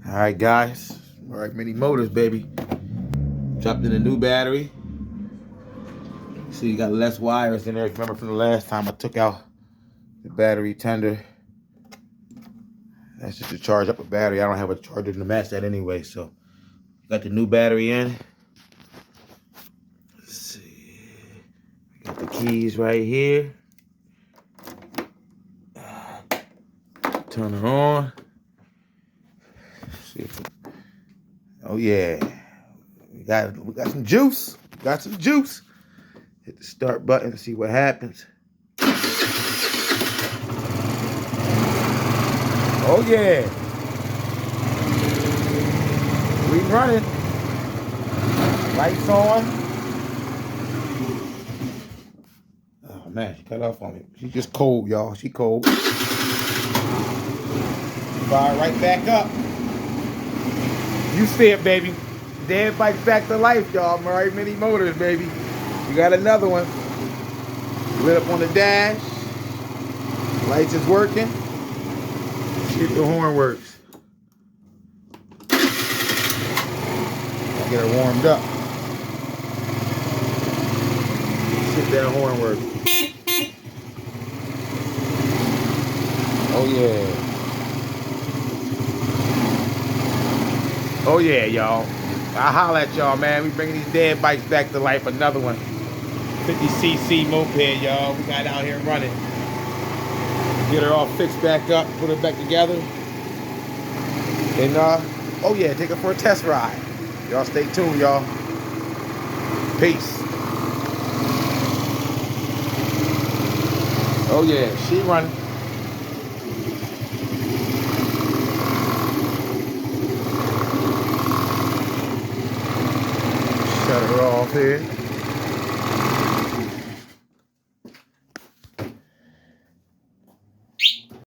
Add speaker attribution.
Speaker 1: All right, guys. All right, mini motors, baby. Dropped in a new battery. See, you got less wires in there. Remember from the last time I took out the battery tender. That's just to charge up a battery. I don't have a charger to match that anyway, so got the new battery in. Let's see. Got the keys right here. Turn it on. See if it, oh yeah. We got some juice. Got some juice. Hit the start button to see what happens. Oh yeah. We running. Lights on. Oh man, she cut off on me. She's just cold, y'all. She cold. Fire right back up. You see it, baby. Dead bikes back to life, y'all. Murray Mini Motors, baby. We got another one. Lit up on the dash. Lights is working. See if the horn works. Get her warmed up. See if that horn works. Oh yeah. Oh yeah, y'all. I'll holler at y'all, man. We bringing these dead bikes back to life. Another one. 50cc moped, y'all. We got out here running. Get her all fixed back up, put her back together. And oh yeah, take her for a test ride. Y'all stay tuned, y'all. Peace. Oh yeah, she running. Shut her off here.